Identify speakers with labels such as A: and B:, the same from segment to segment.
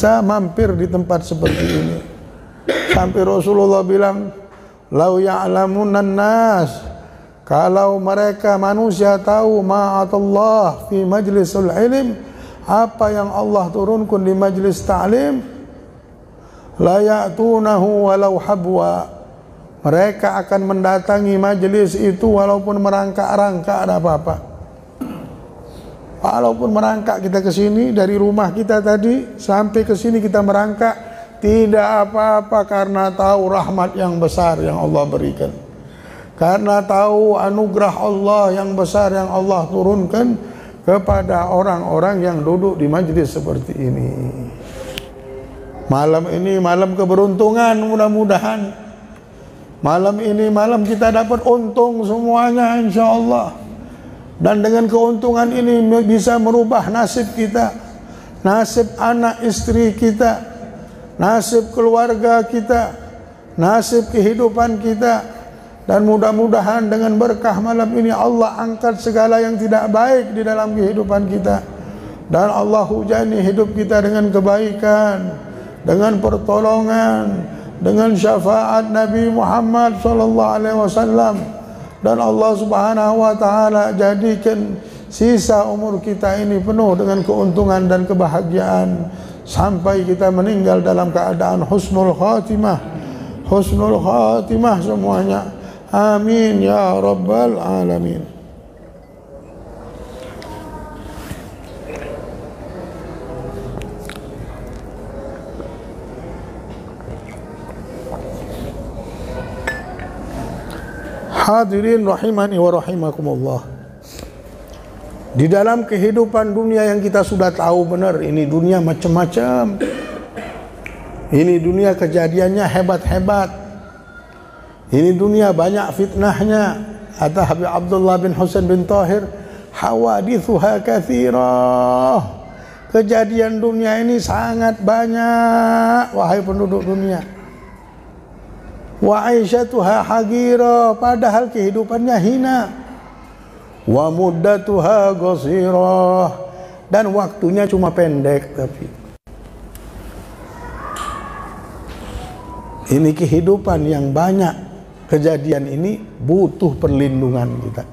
A: bisa mampir di tempat seperti ini. Sampai Rasulullah bilang, lau ya'lamunan nas, kalau mereka manusia tahu ma'atallah fi majlisul ilm, apa yang Allah turunkan di majlis ta'lim, la ya'tunahu walau habwa, mereka akan mendatangi majlis itu walaupun merangkak-rangkak, ada apa-apa. Walaupun merangkak kita ke sini dari rumah kita tadi sampai ke sini kita merangkak, tidak apa-apa, karena tahu rahmat yang besar yang Allah berikan. Karena tahu anugerah Allah yang besar yang Allah turunkan kepada orang-orang yang duduk di majlis seperti ini. Malam ini malam keberuntungan, mudah-mudahan malam ini malam kita dapat untung semuanya insyaallah. Dan dengan keuntungan ini bisa merubah nasib kita, nasib anak istri kita, nasib keluarga kita, nasib kehidupan kita. Dan mudah-mudahan dengan berkah malam ini Allah angkat segala yang tidak baik di dalam kehidupan kita, dan Allah hujani hidup kita dengan kebaikan, dengan pertolongan, dengan syafaat Nabi Muhammad SAW. Dan Allah Subhanahu wa taala jadikan sisa umur kita ini penuh dengan keuntungan dan kebahagiaan sampai kita meninggal dalam keadaan husnul khatimah. Husnul khatimah semuanya. Amin ya rabbal alamin. Hadirin rahimani wa rahimakumullah. Di dalam kehidupan dunia yang kita sudah tahu benar, ini dunia macam-macam. Ini dunia kejadiannya hebat-hebat. Ini dunia banyak fitnahnya. Kata Habib Abdullah bin Husain bin Tahir, hawadithuha katsirah. Kejadian dunia ini sangat banyak, wahai penduduk dunia. Wa aisyatuha hagira, padahal kehidupannya hina. Wa muddatuha qasirah, dan waktunya cuma pendek. Tapi ini kehidupan yang banyak kejadian ini butuh perlindungan kita,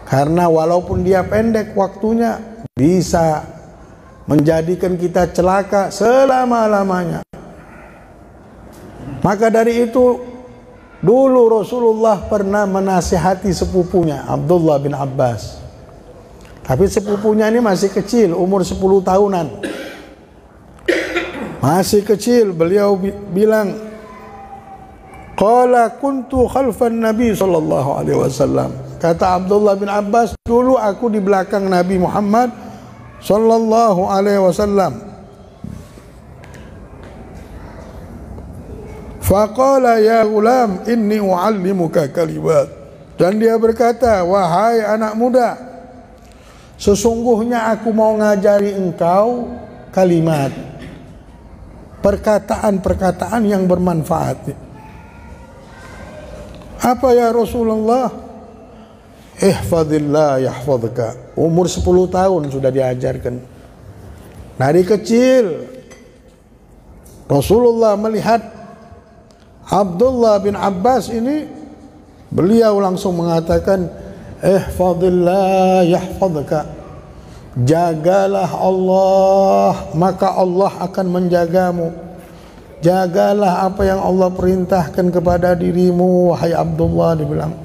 A: karena walaupun dia pendek waktunya bisa menjadikan kita celaka selama-lamanya. Maka dari itu dulu Rasulullah pernah menasihati sepupunya Abdullah bin Abbas. Tapi sepupunya ini masih kecil, umur 10 tahunan. Masih kecil, beliau bilang, qala kuntu khalfan Nabi sallallahu alaihi wasallam. Kata Abdullah bin Abbas, dulu aku di belakang Nabi Muhammad sallallahu alaihi wasallam. Faqala ya gulam inni uallimuka kalimat. Dan dia berkata, wahai anak muda, sesungguhnya aku mau ngajari engkau kalimat, perkataan-perkataan yang bermanfaat. Apa ya Rasulullah? Ihfadillah yahfadka. Umur 10 tahun sudah diajarkan. Dari kecil Rasulullah melihat Abdullah bin Abbas ini, beliau langsung mengatakan, ihfadillah yahfadka. Jagalah Allah, maka Allah akan menjagamu. Jagalah apa yang Allah perintahkan kepada dirimu, wahai Abdullah, dibilang.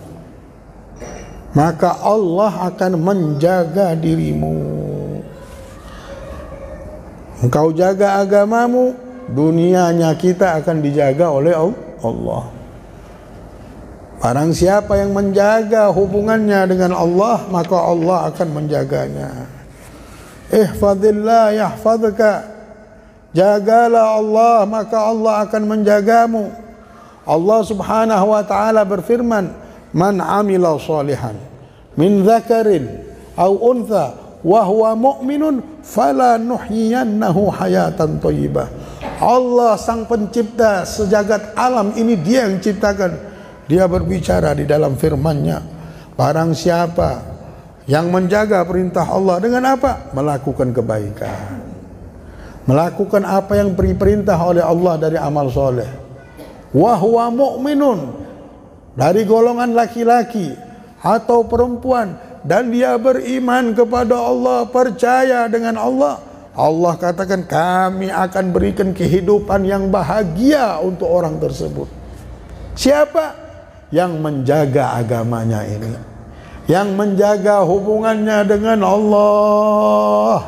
A: Maka Allah akan menjaga dirimu. Engkau jaga agamamu, dunianya kita akan dijaga oleh Allah. Barang siapa yang menjaga hubungannya dengan Allah, maka Allah akan menjaganya. Ihfadillah yahfadka. Jagalah Allah, maka Allah akan menjagamu. Allah Subhanahu wa taala berfirman, man amila salihan min dzakarin aw untha wa huwa mu'minun fala nuhyiyannahu hayatan thayyibah. Allah sang pencipta sejagat alam ini, dia yang ciptakan. Dia berbicara di dalam firman-Nya, barang siapa yang menjaga perintah Allah dengan apa? Melakukan kebaikan. melakukan apa yang diperintah oleh Allah dari amal soleh. Wa huwa mu'minun, dari golongan laki-laki atau perempuan, dan dia beriman kepada Allah, percaya dengan Allah. Allah katakan kami akan berikan kehidupan yang bahagia untuk orang tersebut. Siapa? Yang menjaga agamanya ini, yang menjaga hubungannya dengan Allah,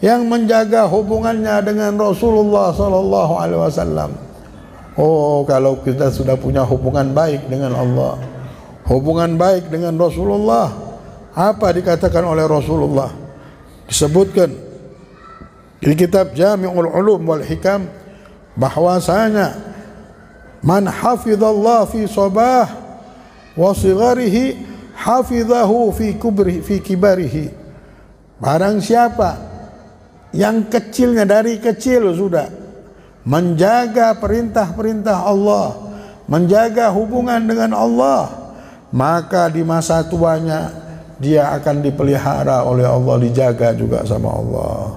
A: yang menjaga hubungannya dengan Rasulullah sallallahu alaihi wasallam. Oh, kalau kita sudah punya hubungan baik dengan Allah, hubungan baik dengan Rasulullah, apa dikatakan oleh Rasulullah? Disebutkan di kitab Jami'ul Ulum wal Hikam bahwasanya man hafizallah fi sabah wa sigharihi hafizahu fi kibarihi. Barang siapa yang kecilnya, dari kecil sudah menjaga perintah-perintah Allah, menjaga hubungan dengan Allah, maka di masa tuanya dia akan dipelihara oleh Allah, dijaga juga sama Allah.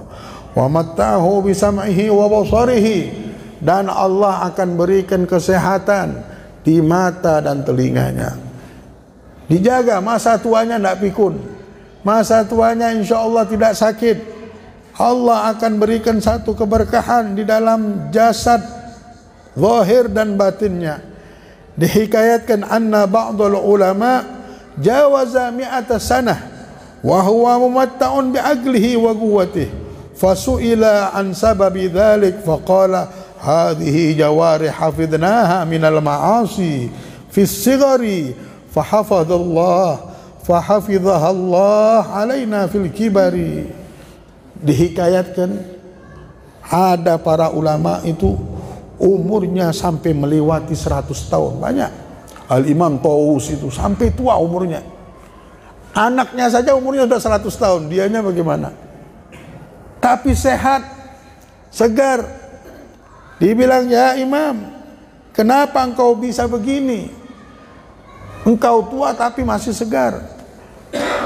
A: Wa mattahu bi sam'ihi wa basarihi, dan Allah akan berikan kesehatan di mata dan telinganya. Dijaga masa tuanya, tidak pikun. Masa tuanya insya Allah tidak sakit. Allah akan berikan satu keberkahan di dalam jasad zahir dan batinnya. Dihikayatkan anna ba'dul ulama jawaza mi'ata sanah wa huwa mumatta'un bi'aqlihi wa quwwatihi. Fasu'ila an sababi dhalik faqala hadhihi jawari hafidnaha minal ma'asi fi sigari fahafidhaha Allah alaina fil kibari. Dihikayatkan ada para ulama itu umurnya sampai melewati 100 tahun, banyak. Al-Imam Taus itu sampai tua umurnya, anaknya saja umurnya sudah 100 tahun, dianya bagaimana? Tapi sehat, segar. Dibilang, ya Imam, kenapa engkau bisa begini? Engkau tua tapi masih segar.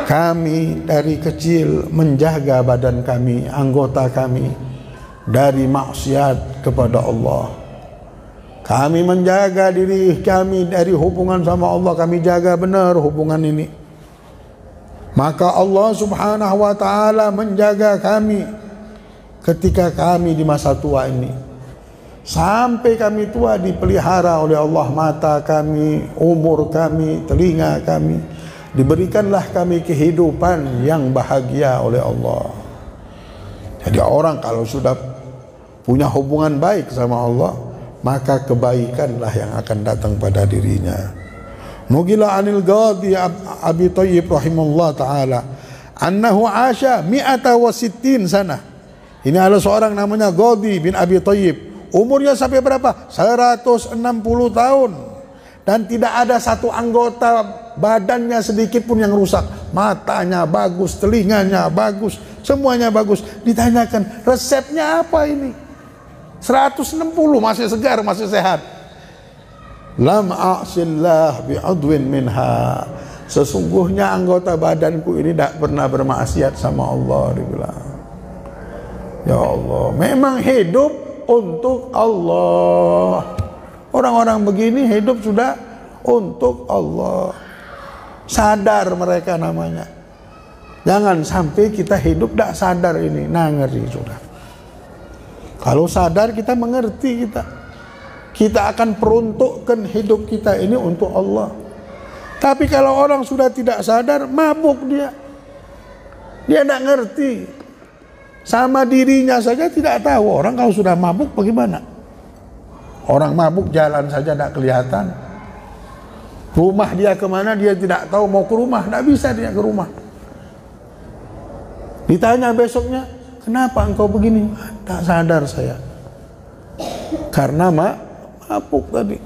A: Kami dari kecil menjaga badan kami, anggota kami dari maksiat kepada Allah. Kami menjaga diri kami dari hubungan sama Allah, kami jaga benar hubungan ini. Maka Allah subhanahu wa ta'ala menjaga kami ketika kami di masa tua ini. Sampai kami tua dipelihara oleh Allah mata kami, umur kami, telinga kami. Diberikanlah kami kehidupan yang bahagia oleh Allah. Jadi orang kalau sudah punya hubungan baik sama Allah, maka kebaikanlah yang akan datang pada dirinya. Mugila anil Ghadi Abi Thayyib rahimahullah ta'ala annahu asya mi'ata wa sittin sana. Ini adalah seorang namanya Ghadi bin Abi Thayyib. Umurnya sampai berapa? 160 tahun. Dan tidak ada satu anggota badannya sedikit pun yang rusak. Matanya bagus, telinganya bagus, semuanya bagus. Ditanyakan, resepnya apa ini? 160 masih segar, masih sehat. Lam a'sillah bi'udwin minha. Sesungguhnya anggota badanku ini tidak pernah bermaksiat sama Allah, dibilang. Ya Allah, memang hidup untuk Allah. Orang-orang begini hidup sudah untuk Allah. Sadar mereka namanya. Jangan sampai kita hidup tidak sadar ini. Nah, ngeri sudah. Kalau sadar kita mengerti kita akan peruntukkan hidup kita ini untuk Allah. Tapi kalau orang sudah tidak sadar, mabuk dia. Dia tidak ngerti. Sama dirinya saja tidak tahu. Orang kalau sudah mabuk bagaimana? Orang mabuk jalan saja tidak kelihatan. Rumah dia kemana dia tidak tahu, mau ke rumah tidak bisa dia ke rumah. Ditanya besoknya, kenapa engkau begini? Tak sadar saya. Karena mabuk tadi.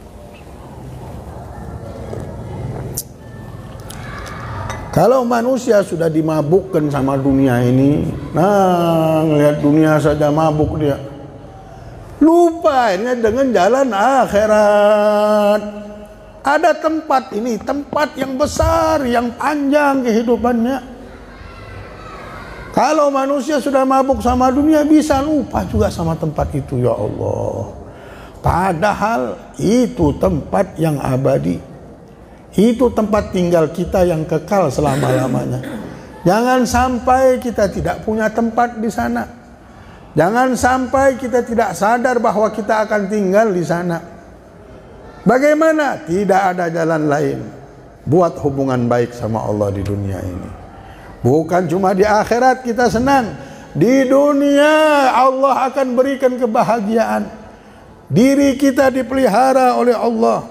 A: Kalau manusia sudah dimabukkan sama dunia ini, nah ngelihat dunia saja mabuk dia. Lupa ini dengan jalan akhirat. Ada tempat ini, tempat yang besar, yang panjang kehidupannya. Kalau manusia sudah mabuk sama dunia, bisa lupa juga sama tempat itu, ya Allah. Padahal itu tempat yang abadi. Itu tempat tinggal kita yang kekal selama-lamanya. Jangan sampai kita tidak punya tempat di sana. Jangan sampai kita tidak sadar bahwa kita akan tinggal di sana. Bagaimana? Tidak ada jalan lain buat hubungan baik sama Allah di dunia ini. Bukan cuma di akhirat kita senang, di dunia Allah akan berikan kebahagiaan. Diri kita dipelihara oleh Allah,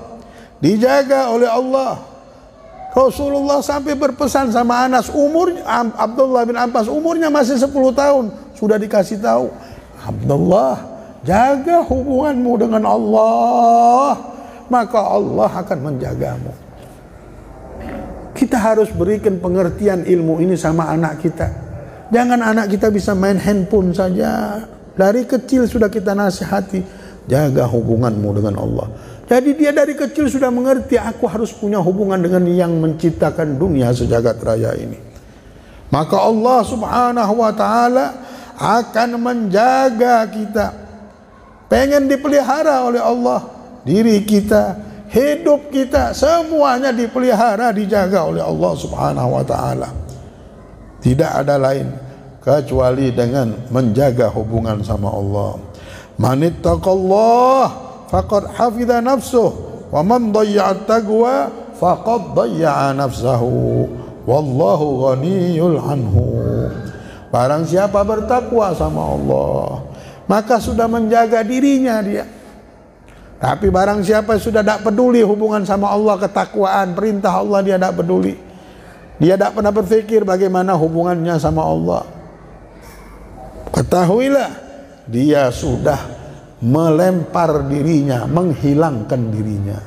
A: dijaga oleh Allah. Rasulullah sampai berpesan sama Anas, Abdullah bin Abbas umurnya masih 10 tahun, sudah dikasih tahu, Abdullah, jaga hubunganmu dengan Allah, maka Allah akan menjagamu. Kita harus berikan pengertian ilmu ini sama anak kita. Jangan anak kita bisa main handphone saja. Dari kecil sudah kita nasihati, jaga hubunganmu dengan Allah. Jadi dia dari kecil sudah mengerti, aku harus punya hubungan dengan yang menciptakan dunia sejagat raya ini. Maka Allah subhanahu wa ta'ala akan menjaga kita. Pengen dipelihara oleh Allah. Diri kita, hidup kita, semuanya dipelihara, dijaga oleh Allah subhanahu wa ta'ala. Tidak ada lain kecuali dengan menjaga hubungan sama Allah. Manittaqallah faqad hafidha nafsuh wa man dayya'at taqwa faqad dayya'a nafsahu wallahu ghaniyul anhu. Barang siapa bertakwa sama Allah, maka sudah menjaga dirinya dia. Tapi barang siapa sudah tidak peduli hubungan sama Allah, ketakwaan, perintah Allah, dia tidak peduli. Dia tidak pernah berpikir bagaimana hubungannya sama Allah. Ketahuilah, dia sudah melempar dirinya, menghilangkan dirinya.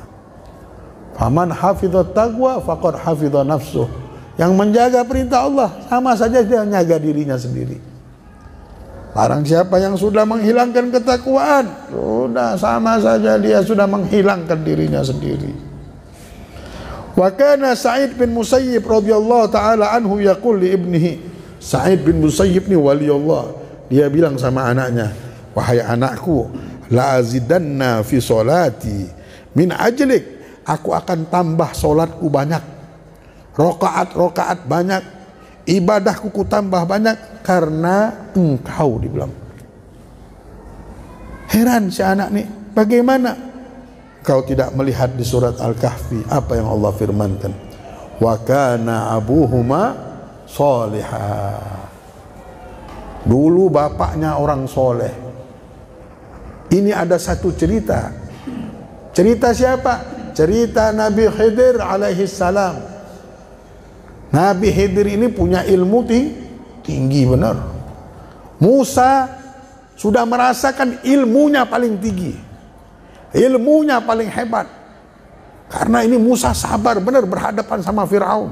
A: Faman hafidhat taqwa faqad hafidha nafsuh. Yang menjaga perintah Allah sama saja dia menjaga dirinya sendiri. Barang siapa yang sudah menghilangkan ketakwaan, sudah sama saja dia sudah menghilangkan dirinya sendiri. Wa kana Sa'id bin Musayyib radhiyallahu taala anhu yaqul li ibnihi. Sa'id bin Musayyib ni wali Allah. Dia bilang sama anaknya, wahai anakku, la azidanna fi salati min ajlik. Aku akan tambah solatku banyak, rokaat banyak, ibadahku ku tambah banyak karena engkau, dibilang. Heran si anak nih, bagaimana kau tidak melihat di surat Al-Kahfi apa yang Allah firmankan? Wa kana abuhuma salihah. Dulu bapaknya orang soleh. Ini ada satu cerita. Cerita siapa? Cerita Nabi Khidir alaihi salam. Nabi Khidir ini punya ilmu tinggi benar. Musa sudah merasakan ilmunya paling tinggi, ilmunya paling hebat. Karena ini Musa sabar benar berhadapan sama Fir'aun.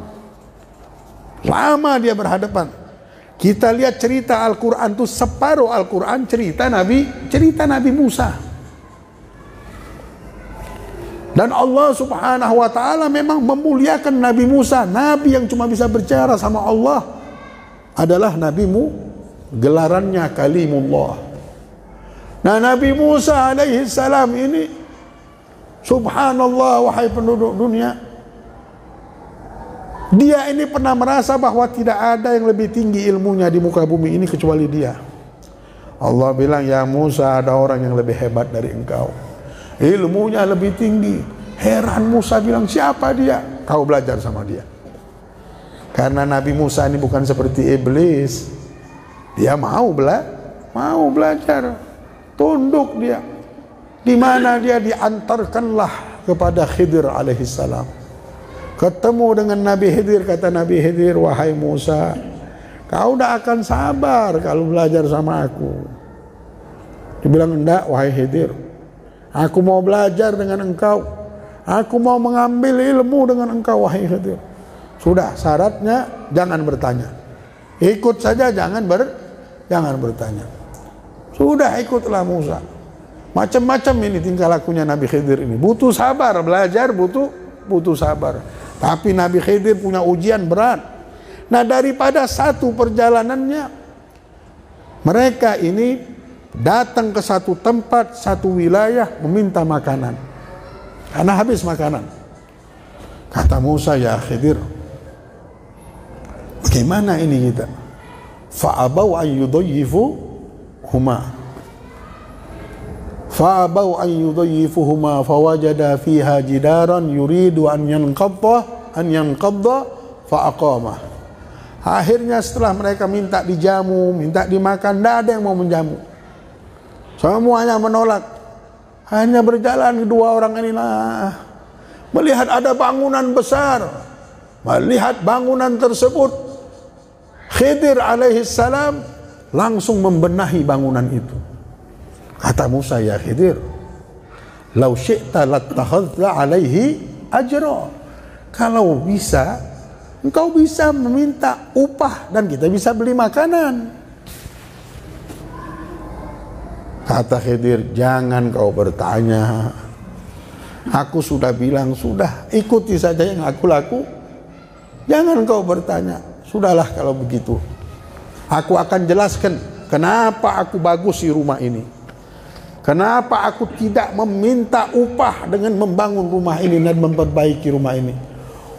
A: Lama dia berhadapan. Kita lihat cerita Al-Quran itu separuh Al-Quran cerita Nabi Musa. Dan Allah subhanahu wa ta'ala memang memuliakan Nabi Musa. Nabi yang cuma bisa bicara sama Allah adalah nabimu, gelarannya kalimullah. Nah, Nabi Musa alaihi salam ini, subhanallah, wahai penduduk dunia, dia ini pernah merasa bahwa tidak ada yang lebih tinggi ilmunya di muka bumi ini kecuali dia. Allah bilang, ya Musa, ada orang yang lebih hebat dari engkau, ilmunya lebih tinggi. Heran Musa bilang, siapa dia? Kau belajar sama dia. Karena Nabi Musa ini bukan seperti iblis. Dia mau belajar. Tunduk dia. Di mana dia diantarkanlah kepada Khidir alaihissalam. Ketemu dengan Nabi Khidir, kata Nabi Khidir, wahai Musa, kau tidak akan sabar kalau belajar sama aku. Dia bilang, enggak wahai Khidir, aku mau belajar dengan engkau. Aku mau mengambil ilmu dengan engkau wahai Khidir. Sudah, syaratnya jangan bertanya. Ikut saja, jangan bertanya. Sudah, ikutlah Musa. Macam-macam ini tingkah lakunya Nabi Khidir ini. Butuh sabar, belajar butuh sabar. Tapi Nabi Khidir punya ujian berat. Nah, daripada satu perjalanannya Mereka ini datang ke satu tempat, satu wilayah meminta makanan. Karena habis makanan. Kata Musa, ya Khidir, bagaimana ini kita? Fa'abau an yudayyifu huma. Fa'abau an yudayyifuhuma fawajada fiha jidaran yuridu an yanqadda fa'aqamah. Akhirnya setelah mereka minta dijamu, minta dimakan, tidak ada yang mau menjamu. Semuanya menolak. Hanya berjalan kedua orang inilah, melihat ada bangunan besar. Melihat bangunan tersebut, Khidir alaihissalam langsung membenahi bangunan itu. Kata Musa, ya Khidir, lau syi'ta lattakhadhta alaihi ajra. Kalau bisa, engkau bisa meminta upah dan kita bisa beli makanan. Kata Khidir, jangan kau bertanya. Aku sudah bilang, sudah, ikuti saja yang aku laku. Jangan kau bertanya. Sudahlah kalau begitu. Aku akan jelaskan kenapa aku bagus di rumah ini. Kenapa aku tidak meminta upah dengan membangun rumah ini dan memperbaiki rumah ini.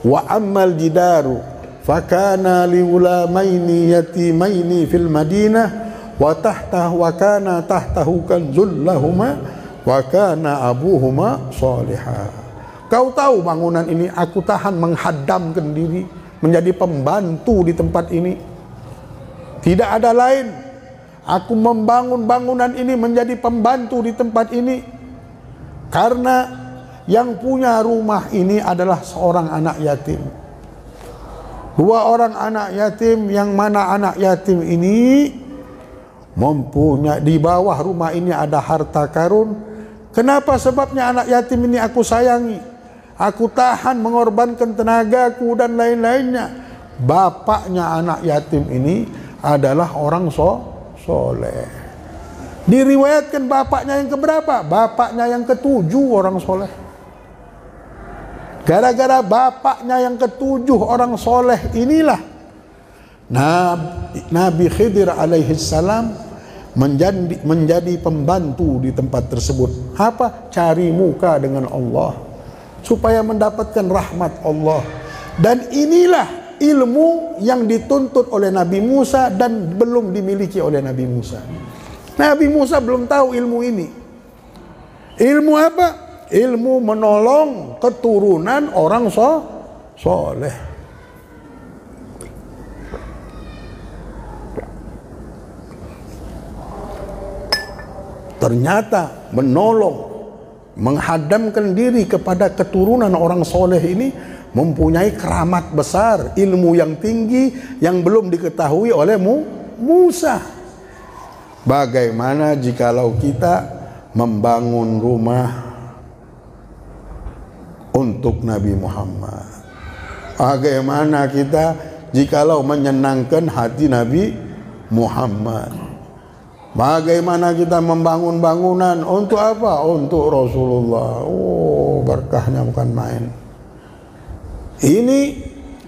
A: Wa ammal jidaru fakana liulamaini yatimaini fil madinah wa kana tahtahu kanzul lahuma wa kana abuhuma salihah. Kau tahu bangunan ini aku tahan menghadamkan diri menjadi pembantu di tempat ini. Tidak ada lain. Aku membangun bangunan ini menjadi pembantu di tempat ini karena yang punya rumah ini adalah seorang anak yatim. Dua orang anak yatim, yang mana anak yatim ini mempunyai, di bawah rumah ini ada harta karun. Kenapa? Sebabnya anak yatim ini aku sayangi. Aku tahan mengorbankan tenagaku dan lain-lainnya. Bapaknya anak yatim ini adalah orang soleh. Diriwayatkan bapaknya yang keberapa? Bapaknya yang ketujuh orang soleh. Gara-gara bapaknya yang ketujuh orang soleh inilah Nabi Khidir alaihissalam menjadi pembantu di tempat tersebut. Apa? Cari muka dengan Allah supaya mendapatkan rahmat Allah. Dan inilah ilmu yang dituntut oleh Nabi Musa dan belum dimiliki oleh Nabi Musa. Nabi Musa belum tahu ilmu ini. Ilmu apa? Ilmu menolong keturunan orang soleh. Ternyata menolong, menghadamkan diri kepada keturunan orang soleh ini mempunyai keramat besar, ilmu yang tinggi yang belum diketahui oleh Musa. Bagaimana jikalau kita membangun rumah untuk Nabi Muhammad? Bagaimana kita jikalau menyenangkan hati Nabi Muhammad? Bagaimana kita membangun bangunan untuk apa? Untuk Rasulullah. Oh, berkahnya bukan main. Ini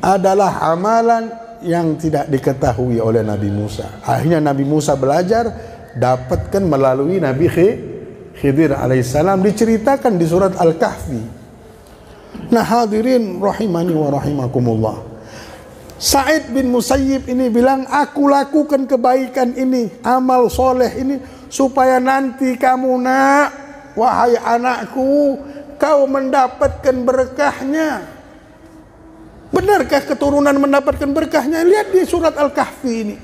A: adalah amalan yang tidak diketahui oleh Nabi Musa. Akhirnya Nabi Musa belajar, dapatkan melalui Nabi Khidir alaihissalam, diceritakan di surat Al-Kahfi. Nah hadirin rahimani wa rahimakumullah, Sa'id bin Musayyib ini bilang, aku lakukan kebaikan ini, amal soleh ini, supaya nanti kamu nak, wahai anakku, kau mendapatkan berkahnya. Benarkah keturunan mendapatkan berkahnya? Lihat di surat Al-Kahfi ini.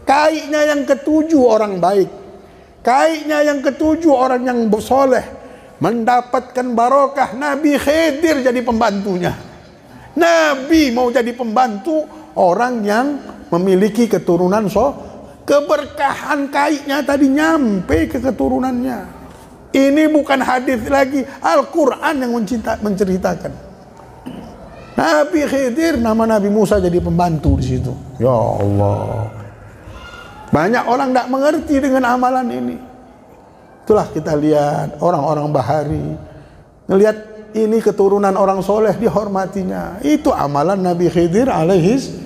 A: Kaiknya yang ketujuh orang baik, kaiknya yang ketujuh orang yang soleh, mendapatkan barokah. Nabi Khidir jadi pembantunya. Nabi mau jadi pembantu orang yang memiliki keturunan keberkahan kaiknya tadi nyampe ke keturunannya. Ini bukan hadis lagi, Al-Quran yang menceritakan. Nabi Khidir, nama Nabi Musa jadi pembantu di situ. Ya Allah. Banyak orang tidak mengerti dengan amalan ini. Itulah kita lihat orang-orang bahari, ngelihat ini keturunan orang soleh dihormatinya. Itu amalan Nabi Khidir alaihis.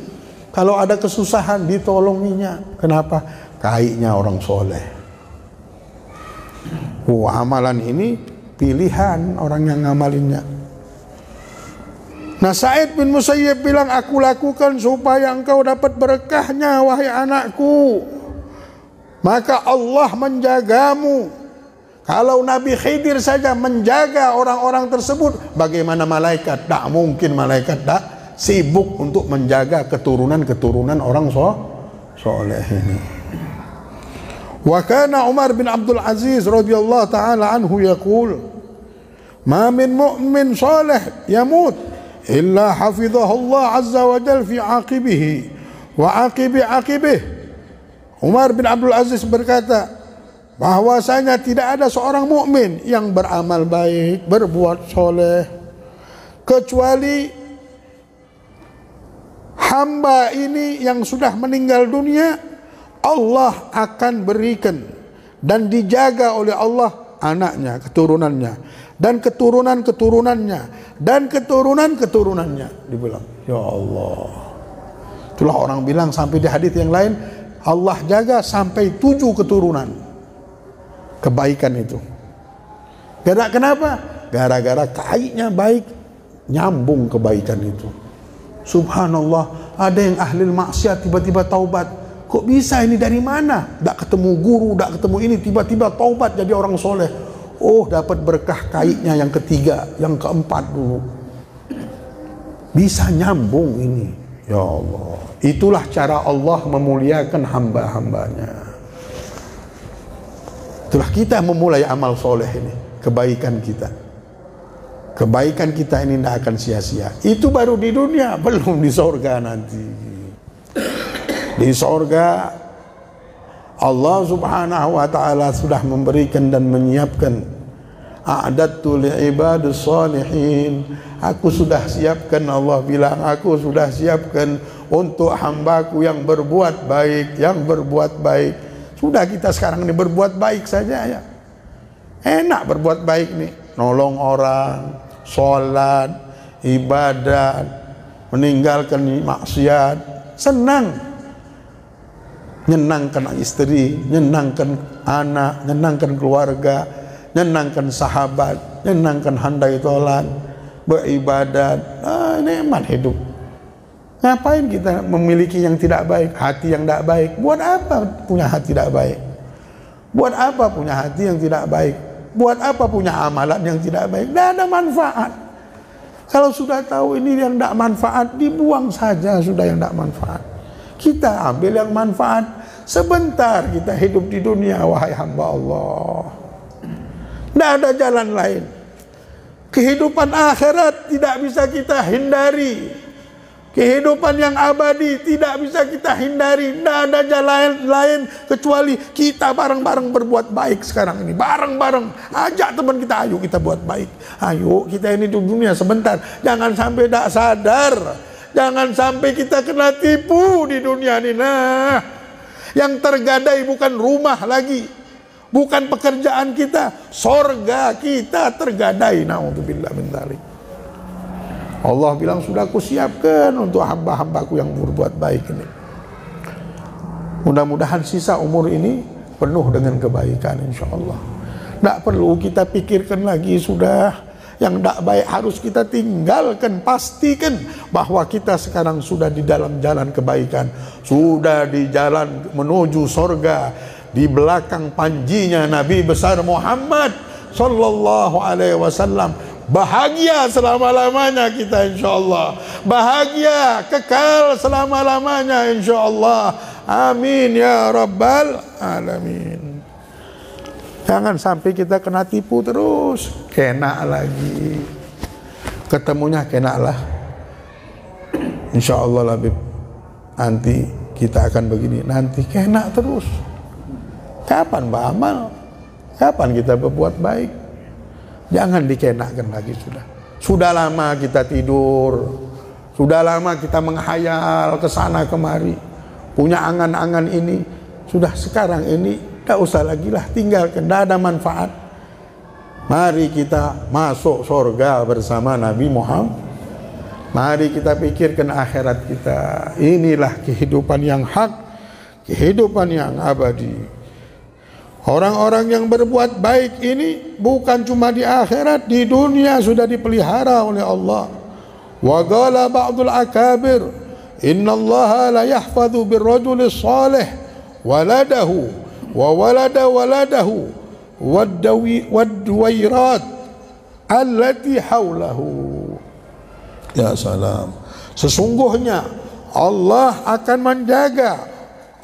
A: Kalau ada kesusahan ditolonginya. Kenapa? kainnya orang soleh. Amalan ini pilihan orang yang ngamalinnya. Nah, Sa'id bin Musayyib bilang, aku lakukan supaya engkau dapat berkahnya wahai anakku, maka Allah menjagamu. Kalau Nabi Khidir saja menjaga orang-orang tersebut, bagaimana malaikat? Tak mungkin malaikat tak sibuk untuk menjaga keturunan-keturunan orang soleh ini. Wa kana Umar bin Abdul Aziz radhiyallahu ta'ala anhu yaqul, ma min mu'min salih yamut illa hafidhahu Allah azza wa jalla fi aqibihi wa aqibi aqibih. Umar bin Abdul Aziz berkata bahwasanya tidak ada seorang mukmin yang beramal baik, berbuat soleh, kecuali hamba ini yang sudah meninggal dunia, Allah akan berikan dan dijaga oleh Allah anaknya, keturunannya, dan keturunan-keturunannya, dan keturunan-keturunannya. Dibilang, ya Allah. Itulah orang bilang sampai di hadis yang lain, Allah jaga sampai 7 keturunan. Kebaikan itu. Kenapa? Gara-gara kainnya baik, nyambung kebaikan itu. Subhanallah, ada yang ahli maksiat tiba-tiba taubat. Kok bisa ini, dari mana? Tak ketemu guru, tak ketemu ini, tiba-tiba taubat jadi orang soleh. Oh, dapat berkah kainnya yang ketiga, yang keempat dulu. Bisa nyambung ini. Ya Allah. Itulah cara Allah memuliakan hamba-hambanya. Itulah kita memulai amal soleh ini. Kebaikan kita. Kebaikan kita ini tidak akan sia-sia. Itu baru di dunia, belum di sorga nanti. Di sorga Allah subhanahu wa ta'ala sudah memberikan dan menyiapkan, a'adadtu li'ibadus salihin, aku sudah siapkan, Allah bilang, aku sudah siapkan untuk hambaku yang berbuat baik, yang berbuat baik. Sudah kita sekarang ini berbuat baik saja ya. Enak berbuat baik nih, nolong orang, sholat, ibadat, meninggalkan maksiat, senang. Nyenangkan istri, nyenangkan anak, nyenangkan keluarga, nyenangkan sahabat, nyenangkan handai tolan, beribadat. Nikmat hidup. Ngapain kita memiliki yang tidak baik, hati yang tidak baik? Buat apa punya hati tidak baik? Buat apa punya hati yang tidak baik? Buat apa punya amalan yang tidak baik? Tidak ada manfaat. Kalau sudah tahu ini yang tidak manfaat, dibuang saja sudah yang tidak manfaat. Kita ambil yang manfaat. Sebentar kita hidup di dunia, wahai hamba Allah. Tidak ada jalan lain. Kehidupan akhirat tidak bisa kita hindari. Kehidupan yang abadi tidak bisa kita hindari. Tidak ada jalan lain kecuali kita bareng-bareng berbuat baik sekarang ini. Bareng-bareng. Ajak teman kita, ayo kita buat baik. Ayo kita ini di dunia sebentar. Jangan sampai tidak sadar. Jangan sampai kita kena tipu di dunia ini. Nah, yang tergadai bukan rumah lagi, bukan pekerjaan kita, sorga kita tergadai. Na'udzubillah min dzalik. Allah bilang sudah aku siapkan untuk hamba-hambaku yang berbuat baik ini. Mudah-mudahan sisa umur ini penuh dengan kebaikan, insya Allah. Tidak perlu kita pikirkan lagi sudah. Yang tidak baik harus kita tinggalkan. Pastikan bahwa kita sekarang sudah di dalam jalan kebaikan, sudah di jalan menuju sorga. Di belakang panjinya Nabi besar Muhammad sallallahu alaihi wasallam. Bahagia selama-lamanya kita, insya Allah. Bahagia kekal selama-lamanya, insya Allah. Amin ya rabbal alamin. Jangan sampai kita kena tipu terus, kena lagi. Ketemunya kena lah. Insya Allah Labib, nanti kita akan begini, nanti kena terus. Kapan beramal? Kapan kita berbuat baik? Jangan dikenakan lagi sudah. Sudah lama kita tidur, sudah lama kita menghayal ke sana kemari, punya angan-angan ini. Sudah sekarang ini tidak usah lagi lah, tinggalkan, tidak ada manfaat. Mari kita masuk surga bersama Nabi Muhammad. Mari kita pikirkan akhirat kita. Inilah kehidupan yang hak, kehidupan yang abadi. Orang-orang yang berbuat baik ini bukan cuma di akhirat, di dunia sudah dipelihara oleh Allah. Wa qala ba'dul akabir, innallaha la yahfadhu birrajuli shalih waladahu wa walada waladahu wad-duwairat allati haulahu. Ya salam. Sesungguhnya Allah akan menjaga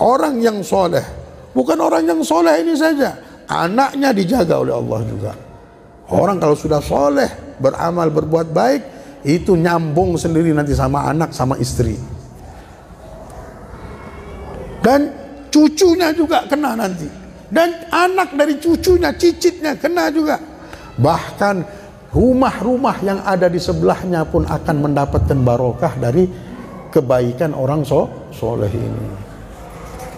A: orang yang soleh. Bukan orang yang soleh ini saja, anaknya dijaga oleh Allah juga. Orang kalau sudah soleh, beramal, berbuat baik, itu nyambung sendiri nanti sama anak, sama istri. Dan cucunya juga kena nanti. Dan anak dari cucunya, cicitnya kena juga. Bahkan rumah-rumah yang ada di sebelahnya pun akan mendapatkan barokah dari kebaikan orang soleh ini.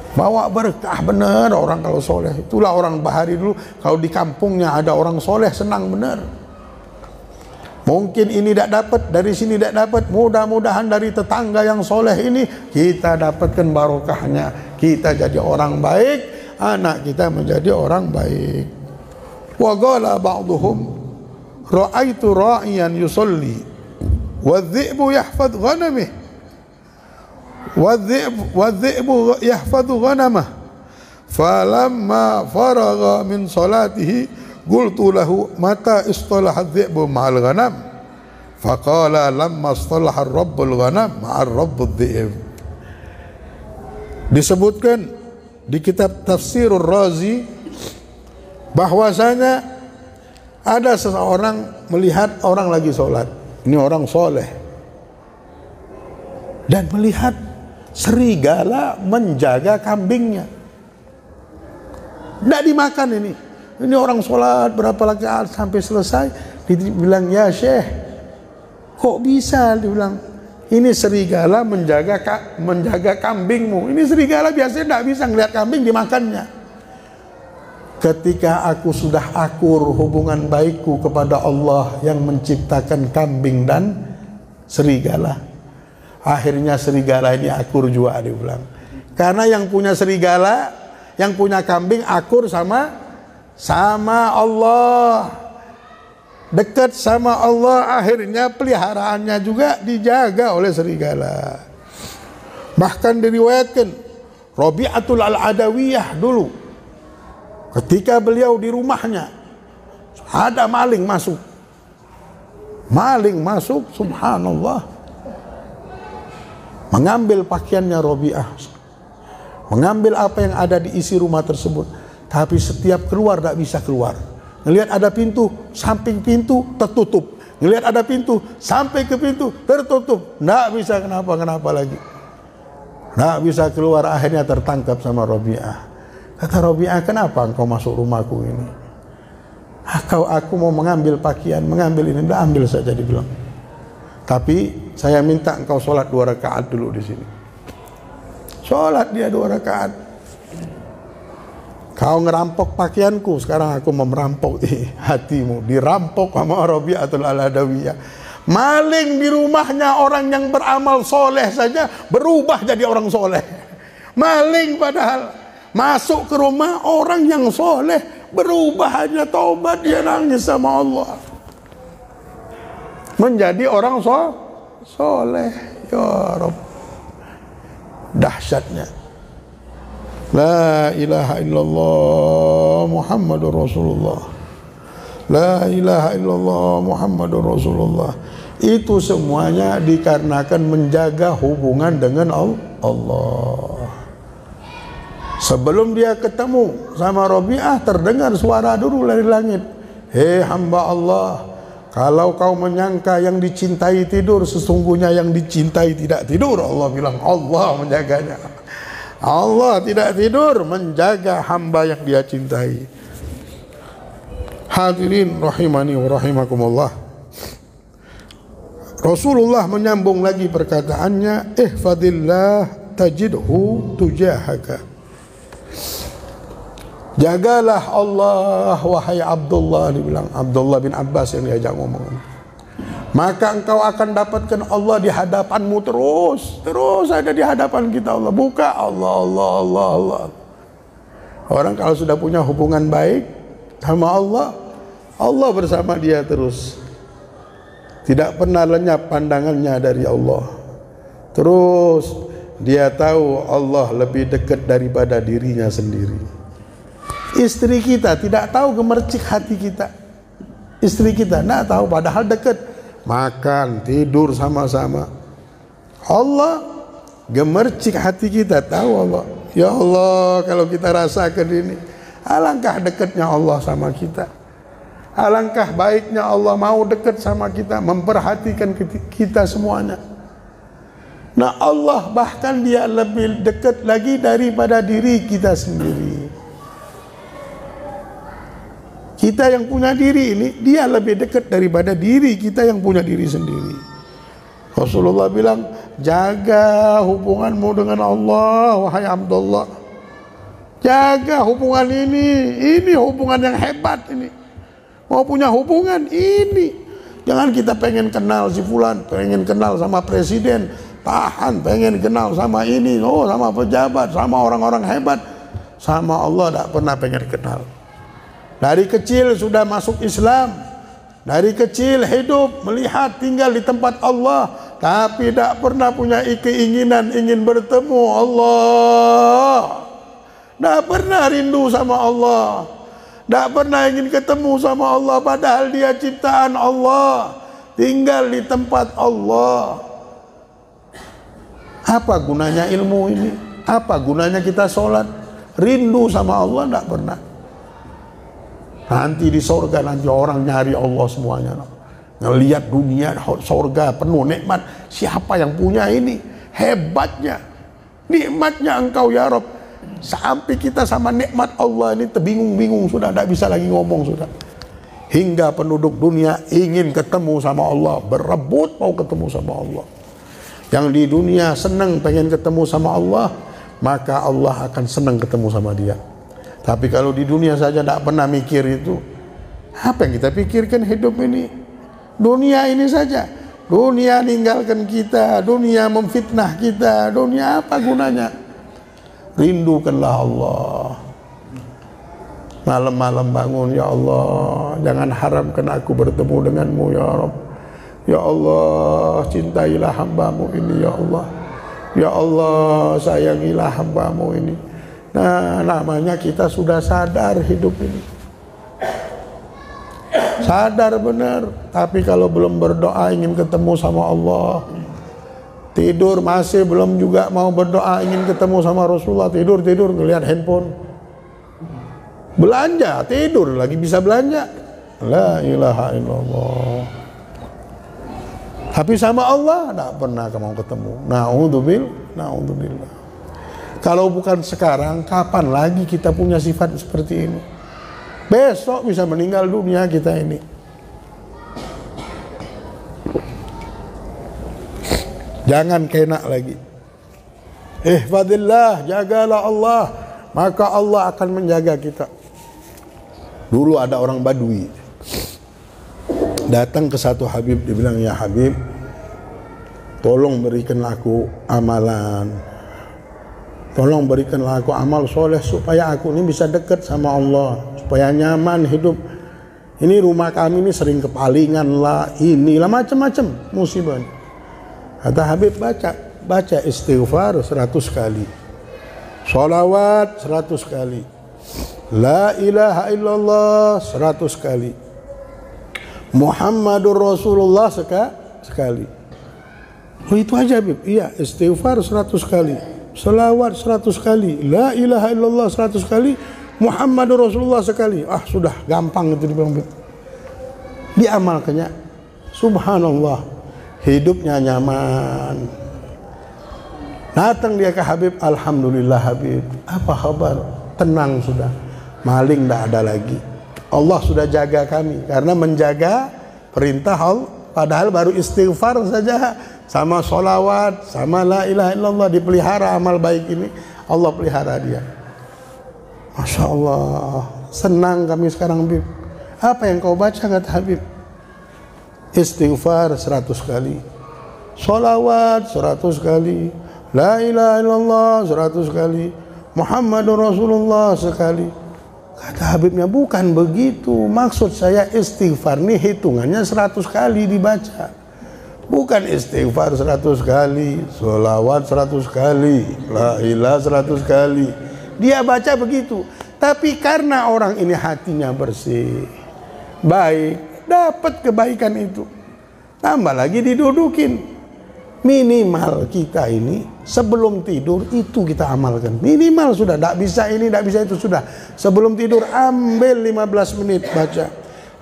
A: Bawa berkah benar orang kalau soleh. Itulah orang Bahari dulu, kalau di kampungnya ada orang soleh senang benar. Mungkin ini tidak dapat, dari sini tidak dapat, mudah-mudahan dari tetangga yang soleh ini kita dapatkan barokahnya. Kita jadi orang baik, anak kita menjadi orang baik. Wa qala ba'duhum ra'aitu ra'iyan yusalli wadh-dhi'bu yahfadh ghanamih wadh-dhi'bu yahfadhu ghanamah falamma faragha min salatihi qultu lahu mata istalaha adh-dhi'bu ma'al ghanam faqala lamma istalaha ar-rabbul ghanam ma'ar rabbudh dhi'b. Disebutkan di kitab Tafsirur Razi bahwasanya ada seseorang melihat orang lagi sholat, ini orang soleh, dan melihat serigala menjaga kambingnya. Tidak dimakan ini. Ini orang sholat berapa rakaat sampai selesai. Dibilang, ya Syekh, kok bisa? Dibilang, ini serigala menjaga kambingmu. Ini serigala biasanya tidak bisa ngelihat kambing dimakannya. Ketika aku sudah akur hubungan baikku kepada Allah yang menciptakan kambing dan serigala, akhirnya serigala ini akur juga, dia bilang. Karena yang punya serigala, yang punya kambing akur sama Allah, dekat sama Allah, akhirnya peliharaannya juga dijaga oleh serigala. Bahkan diriwayatkan Rabi'atul Al-Adawiyah dulu, ketika beliau di rumahnya ada maling masuk, subhanallah, mengambil pakaiannya Rabi'ah, mengambil apa yang ada di isi rumah tersebut. Tapi setiap keluar tidak bisa keluar. Ngelihat ada pintu, samping pintu tertutup. Ngelihat ada pintu, sampai ke pintu tertutup. Tidak bisa kenapa lagi. Tidak bisa keluar, akhirnya tertangkap sama Rabi'ah. Kata Rabi'ah, kenapa engkau masuk rumahku ini? Aku mau mengambil pakaian, mengambil ini, udah ambil saja, dibilang. Tapi saya minta engkau sholat 2 rakaat dulu di sini. Sholat dia 2 rakaat. Kau ngerampok pakaianku, sekarang aku mau merampok hatimu. Dirampok sama Rabi'atul Al-Adawiyah. Maling di rumahnya orang yang beramal soleh saja berubah jadi orang soleh. Maling padahal masuk ke rumah orang yang soleh, berubah hanya taubat, dia nangis sama Allah, menjadi orang soleh. Ya Rabb, dahsyatnya. La ilaha illallah Muhammadur Rasulullah. La ilaha illallah Muhammadur Rasulullah. Itu semuanya dikarenakan menjaga hubungan dengan Allah. Sebelum dia ketemu sama Rabi'ah, terdengar suara dulu dari langit. Hei hamba Allah, kalau kau menyangka yang dicintai tidur, sesungguhnya yang dicintai tidak tidur. Allah bilang, Allah menjaganya. Allah tidak tidur, menjaga hamba yang dia cintai. Hadirin rahimani wa rahimakumullah. Rasulullah menyambung lagi perkataannya, ihfadillah tajidhu tujahaka. Jagalah Allah wahai Abdullah, dibilang Abdullah bin Abbas yang diajak ngomong. maka engkau akan dapatkan Allah di hadapanmu terus ada di hadapan kita. Allah buka, Allah. Orang kalau sudah punya hubungan baik sama Allah bersama dia terus, tidak pernah lenyap pandangannya dari Allah. Terus dia tahu Allah lebih dekat daripada dirinya sendiri. Istri kita tidak tahu gemercik hati kita. Istri kita tidak tahu, padahal dekat. Makan, tidur sama-sama. Allah gemercik hati kita, tahu Allah. Ya Allah, kalau kita rasakan ini, alangkah dekatnya Allah sama kita. Alangkah baiknya Allah mau dekat sama kita, memperhatikan kita semuanya. Nah, Allah bahkan dia lebih dekat lagi daripada diri kita sendiri. Kita yang punya diri ini, dia lebih dekat daripada diri kita yang punya diri sendiri. Rasulullah bilang, jaga hubunganmu dengan Allah, wahai Abdullah. Jaga hubungan ini hubungan yang hebat ini. Mau punya hubungan ini. Jangan kita pengen kenal si fulan, pengen kenal sama presiden, pengen kenal sama ini, sama pejabat, sama orang-orang hebat. Sama Allah tidak pernah pengen kenal. Dari kecil sudah masuk Islam, dari kecil hidup melihat tinggal di tempat Allah, tapi tidak pernah punya keinginan ingin bertemu Allah, tidak pernah rindu sama Allah, tidak pernah ingin ketemu sama Allah, padahal dia ciptaan Allah, tinggal di tempat Allah. Apa gunanya ilmu ini? Apa gunanya kita sholat? Rindu sama Allah tidak pernah. Nanti di sorga nanti orang nyari Allah semuanya. Ngelihat dunia sorga penuh nikmat. Siapa yang punya ini? Hebatnya, nikmatnya engkau ya Rabb. Sampai kita sama nikmat Allah ini terbingung-bingung sudah, tidak bisa lagi ngomong sudah. Hingga penduduk dunia ingin ketemu sama Allah, berebut mau ketemu sama Allah. Yang di dunia senang pengen ketemu sama Allah, maka Allah akan senang ketemu sama dia. Tapi kalau di dunia saja tidak pernah mikir itu, apa yang kita pikirkan hidup ini? Dunia ini saja. Dunia ninggalkan kita, dunia memfitnah kita, dunia apa gunanya? Rindukanlah Allah. Malam-malam bangun, ya Allah, jangan haramkan aku bertemu denganmu ya Rabb. Ya Allah, cintailah hambamu ini ya Allah. Ya Allah, sayangilah hambamu ini. Nah, namanya kita sudah sadar hidup ini. Sadar benar. Tapi kalau belum berdoa ingin ketemu sama Allah, tidur masih belum juga mau berdoa ingin ketemu sama Rasulullah, tidur ngelihat handphone. Belanja, tidur lagi bisa belanja. La ilaha illallah. Tapi sama Allah tidak pernah mau ketemu. Na'udzubillah. Kalau bukan sekarang, kapan lagi kita punya sifat seperti ini? Besok bisa meninggal dunia kita ini. Jangan kena lagi. Ihfadillah, jagalah Allah, maka Allah akan menjaga kita. Dulu ada orang Badui datang ke satu Habib, dibilang, ya Habib, tolong berikanlah aku amalan. Tolong berikanlah aku amal soleh supaya aku ini bisa dekat sama Allah, supaya nyaman hidup. Ini rumah kami ini sering kepalingan lah, inilah macam-macam musibah. Kata Habib, baca istighfar 100 kali, sholawat 100 kali, la ilaha illallah 100 kali, Muhammadur Rasulullah sekali. Oh itu aja Habib? Iya, istighfar 100 kali, selawat 100 kali, la ilaha illallah 100 kali, Muhammadur Rasulullah sekali. Ah sudah gampang itu dibilang. Diamalkannya, subhanallah, hidupnya nyaman. Datang dia ke Habib, alhamdulillah Habib, apa kabar? Tenang sudah, maling tidak ada lagi. Allah sudah jaga kami, karena menjaga perintah Allah. Padahal baru istighfar saja, sama sholawat, sama la ilaha illallah, dipelihara amal baik ini, Allah pelihara dia. Masya Allah, senang kami sekarang Habib. Apa yang kau baca, kata Habib? istighfar 100 kali, sholawat 100 kali, la ilaha illallah 100 kali, Muhammadur Rasulullah sekali. Kata Habibnya, bukan begitu, maksud saya istighfar nih hitungannya 100 kali dibaca, bukan istighfar 100 kali, sholawat 100 kali, la ilaha 100 kali. Dia baca begitu. Tapi karena orang ini hatinya bersih, baik, dapat kebaikan itu. Tambah lagi didudukin. Minimal kita ini sebelum tidur itu kita amalkan. Minimal sudah, tidak bisa ini, tidak bisa itu, sudah. Sebelum tidur ambil 15 menit baca.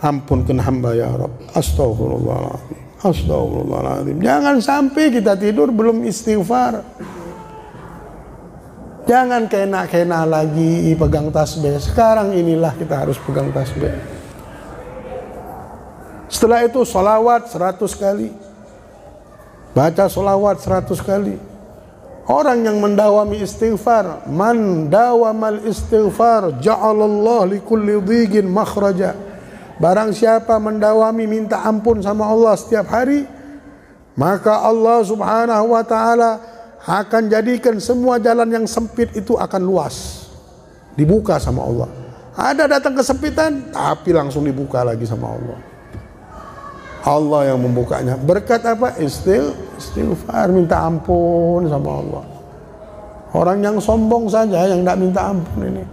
A: Ampunkan hamba ya Rabb. Astagfirullahaladzim. Astagfirullahaladzim. Jangan sampai kita tidur belum istighfar. Jangan kena-kena lagi pegang tasbih. Sekarang inilah kita harus pegang tasbih. Setelah itu sholawat 100 kali. Baca sholawat 100 kali. Orang yang mendawami istighfar, man dawamal istighfar ja'alallah likulli dhigin makhraja. Barang siapa mendawami minta ampun sama Allah setiap hari, maka Allah subhanahu wa ta'ala akan jadikan semua jalan yang sempit itu akan luas, dibuka sama Allah. Ada datang kesempitan, tapi langsung dibuka lagi sama Allah. Allah yang membukanya. Berkat apa? Istighfar, minta ampun sama Allah. Orang yang sombong saja yang tidak minta ampun ini.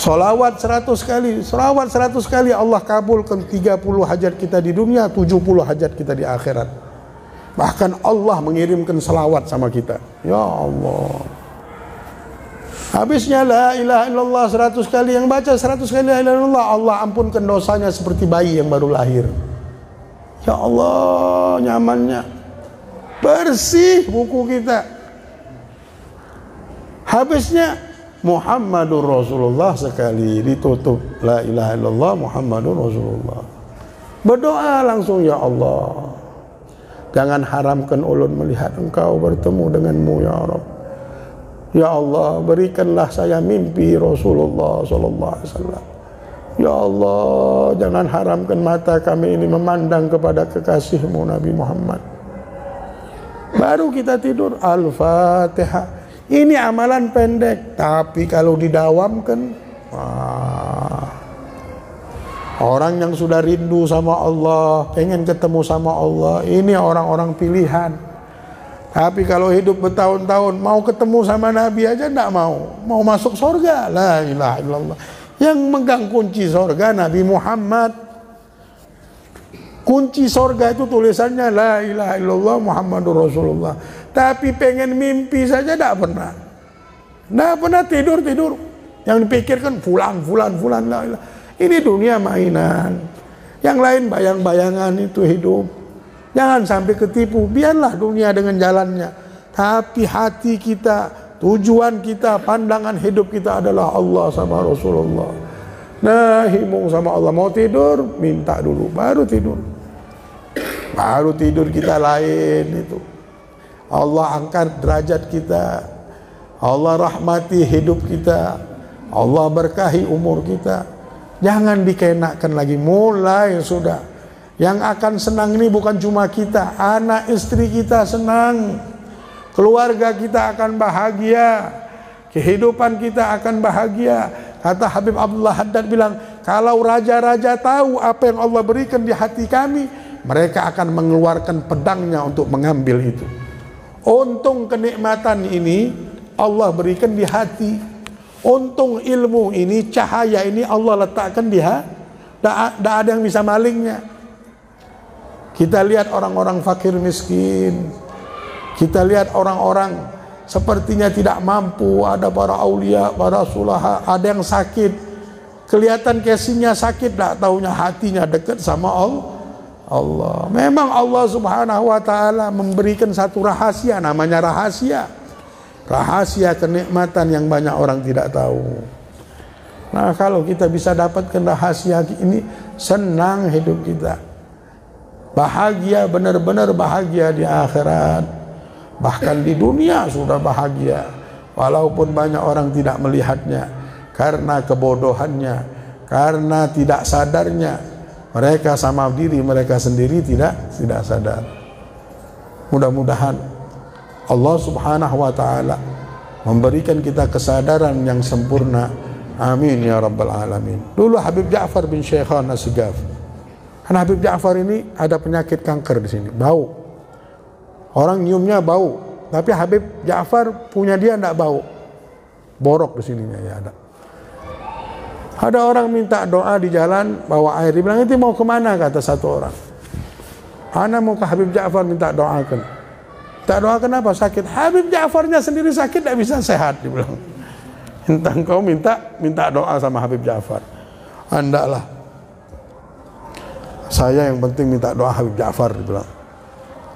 A: Sholawat 100 kali. Sholawat 100 kali Allah kabulkan 30 hajat kita di dunia, 70 hajat kita di akhirat. Bahkan Allah mengirimkan selawat sama kita. Ya Allah. Habisnya la ilaha illallah 100 kali. Yang baca 100 kali la ilaha illallah, Allah ampunkan dosanya seperti bayi yang baru lahir. Ya Allah, nyamannya. Bersih buku kita. Habisnya Muhammadur Rasulullah sekali, ditutup la ilaha illallah Muhammadur Rasulullah. Berdoa langsung, ya Allah, jangan haramkan ulun melihat engkau bertemu denganmu ya Rabb. Ya Allah, berikanlah saya mimpi Rasulullah sallallahu alaihi wasallam. Ya Allah, jangan haramkan mata kami ini memandang kepada kekasihmu Nabi Muhammad. Baru kita tidur. Al-Fatihah. Ini amalan pendek, tapi kalau didawamkan, orang yang sudah rindu sama Allah, pengen ketemu sama Allah, ini orang-orang pilihan. Tapi kalau hidup bertahun-tahun, mau ketemu sama Nabi aja tidak mau. Mau masuk surga, la ilaha illallah. Yang megang kunci surga Nabi Muhammad. Kunci surga itu tulisannya la ilaha illallah Muhammadur Rasulullah. Tapi pengen mimpi saja tidak pernah. Tidak pernah tidur-tidur. Yang dipikirkan fulan la ilaha. Ini dunia mainan. Yang lain bayang-bayangan itu hidup. Jangan sampai ketipu. Biarlah dunia dengan jalannya. Tapi hati kita, tujuan kita, pandangan hidup kita adalah Allah sama Rasulullah. Nah, himung sama Allah. Mau tidur, minta dulu, baru tidur. Baru tidur kita lain itu. Allah angkat derajat kita. Allah rahmati hidup kita. Allah berkahi umur kita. Jangan dikenakan lagi, mulai sudah. Yang akan senang ini bukan cuma kita, anak istri kita senang, keluarga kita akan bahagia, kehidupan kita akan bahagia. Kata Habib Abdullah Haddad bilang, kalau raja-raja tahu apa yang Allah berikan di hati kami, mereka akan mengeluarkan pedangnya untuk mengambil itu. Untung kenikmatan ini Allah berikan di hati. Untung ilmu ini, cahaya ini Allah letakkan di hati. Tidak ada yang bisa malingnya. Kita lihat orang-orang fakir miskin. Kita lihat orang-orang sepertinya tidak mampu. Ada para aulia, para sulaha, ada yang sakit. Kelihatan casingnya sakit, tidak taunya hatinya dekat sama Allah. Memang Allah subhanahu wa ta'ala memberikan satu rahasia, namanya rahasia. Rahasia kenikmatan yang banyak orang tidak tahu. Nah, kalau kita bisa dapatkan rahasia ini, senang hidup kita. Bahagia, benar-benar bahagia di akhirat. Bahkan di dunia sudah bahagia. Walaupun banyak orang tidak melihatnya. Karena kebodohannya, karena tidak sadarnya, mereka sama diri mereka sendiri tidak sadar. Mudah-mudahan Allah Subhanahu wa taala memberikan kita kesadaran yang sempurna. Amin ya rabbal alamin. Dulu Habib Ja'far bin Syekhan As-Segaf. Karena Habib Ja'far ini ada penyakit kanker di sini, bau. Orang nyiumnya bau, tapi Habib Ja'far punya dia enggak bau. Borok di sininya ya ada. Ada orang minta doa di jalan bawa air, dia bilang, "Itu mau kemana?" kata satu orang. "Ana mau ke Habib Ja'far minta doakan." "Minta doakan apa? Sakit?" "Habib Ja'farnya sendiri sakit tidak bisa sehat," dia bilang. "Entah engkau minta doa sama Habib Ja'far." "Andaklah. Saya yang penting minta doa Habib Ja'far," dia bilang.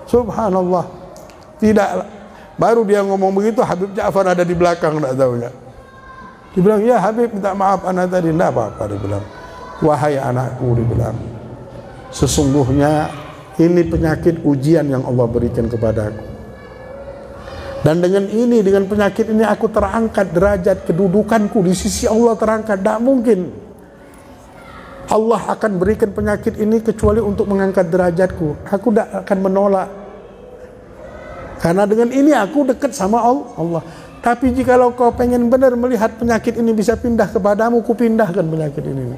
A: Subhanallah. Tidaklah. Baru dia ngomong begitu, Habib Ja'far ada di belakang, tidak tahunya. Dia bilang, "Ya Habib, minta maaf anak tadi." "Tidak apa-apa," dia bilang. "Wahai anakku," dia bilang, "sesungguhnya ini penyakit ujian yang Allah berikan kepadaku. Dan dengan penyakit ini aku terangkat derajat kedudukanku di sisi Allah terangkat. Tidak mungkin Allah akan berikan penyakit ini kecuali untuk mengangkat derajatku. Aku tidak akan menolak. Karena dengan ini aku dekat sama Allah. Tapi jikalau kau pengen benar melihat penyakit ini bisa pindah kepadamu, ku pindahkan penyakit ini."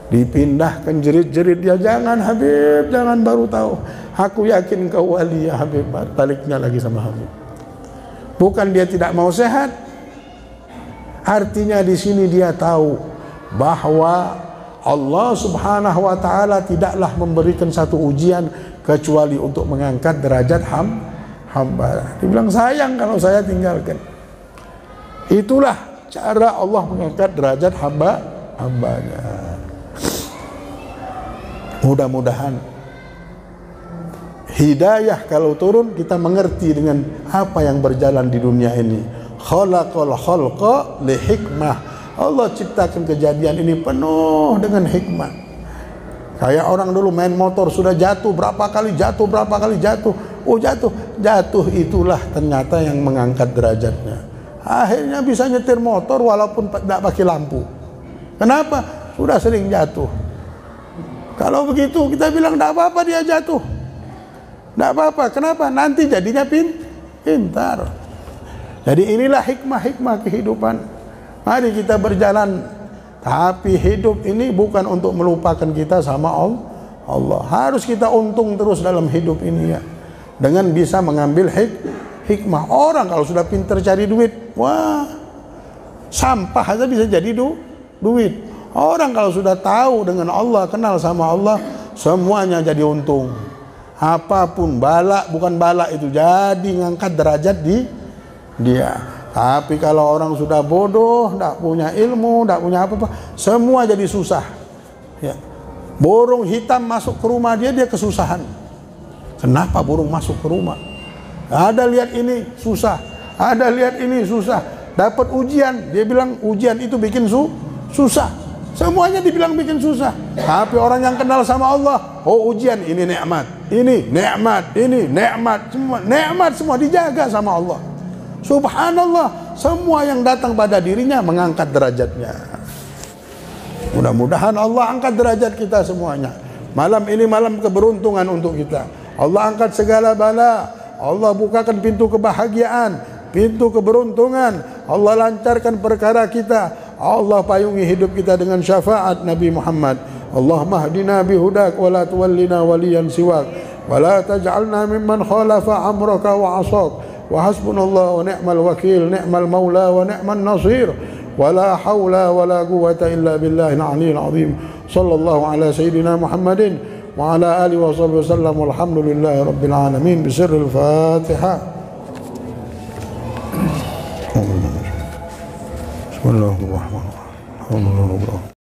A: Dipindahkan, jerit-jerit dia, "Jangan Habib, jangan, baru tahu. Aku yakin kau wali ya Habib." Baliknya lagi sama Habib. Bukan dia tidak mau sehat. Artinya di sini dia tahu bahwa Allah Subhanahu wa taala tidaklah memberikan satu ujian kecuali untuk mengangkat derajat hamba. Dia bilang, "Sayang kalau saya tinggalkan." Itulah cara Allah mengangkat derajat hambanya. Mudah-mudahan hidayah kalau turun kita mengerti dengan apa yang berjalan di dunia ini. Khalaqal khalqa li hikmah. Allah ciptakan kejadian ini penuh dengan hikmah. Kayak orang dulu main motor sudah jatuh berapa kali jatuh. Oh jatuh itulah ternyata yang mengangkat derajatnya. Akhirnya bisa nyetir motor walaupun tidak pakai lampu. Kenapa? Sudah sering jatuh. Kalau begitu kita bilang tidak apa-apa dia jatuh. Tidak apa-apa. Kenapa? Nanti jadinya pintar. Jadi inilah hikmah-hikmah kehidupan. Mari kita berjalan. Tapi hidup ini bukan untuk melupakan kita sama Allah. Harus kita untung terus dalam hidup ini ya. Dengan bisa mengambil hikmah. Orang kalau sudah pintar cari duit, wah, sampah aja bisa jadi duit. Orang kalau sudah tahu dengan Allah, kenal sama Allah, semuanya jadi untung. Apapun bukan bala itu jadi ngangkat derajat dia. Tapi kalau orang sudah bodoh, tidak punya ilmu, tidak punya apa-apa, semua jadi susah. Ya. Burung hitam masuk ke rumah dia kesusahan. Kenapa burung masuk ke rumah? Ada lihat ini susah, ada lihat ini susah. Dapat ujian, dia bilang ujian itu bikin susah. Semuanya dibilang bikin susah. Tapi orang yang kenal sama Allah, oh ujian ini nikmat, ini nikmat, semua dijaga sama Allah. Subhanallah, semua yang datang pada dirinya mengangkat derajatnya. Mudah-mudahan Allah angkat derajat kita semuanya. Malam ini malam keberuntungan untuk kita. Allah angkat segala bala. Allah bukakan pintu kebahagiaan, pintu keberuntungan. Allah lancarkan perkara kita. Allah payungi hidup kita dengan syafaat Nabi Muhammad. Allahumma hdina bihudak wa la tuwallina waliyan siwak wa la taj'alna mimman khalafa amraka wa asak. Wa hasbunallahu wa ni'mal wakil, ni'mal maula wa ni'man nasir. Wa la hawla wa la quwwata illa billahil aliyyil azim. Sallallahu ala sayyidina Muhammadin wa ala alihi wa sahbihi wasallam. Walhamdulillahi rabbil alamin. Bisirril Fatihah. Bismillahirrahmanirrahim.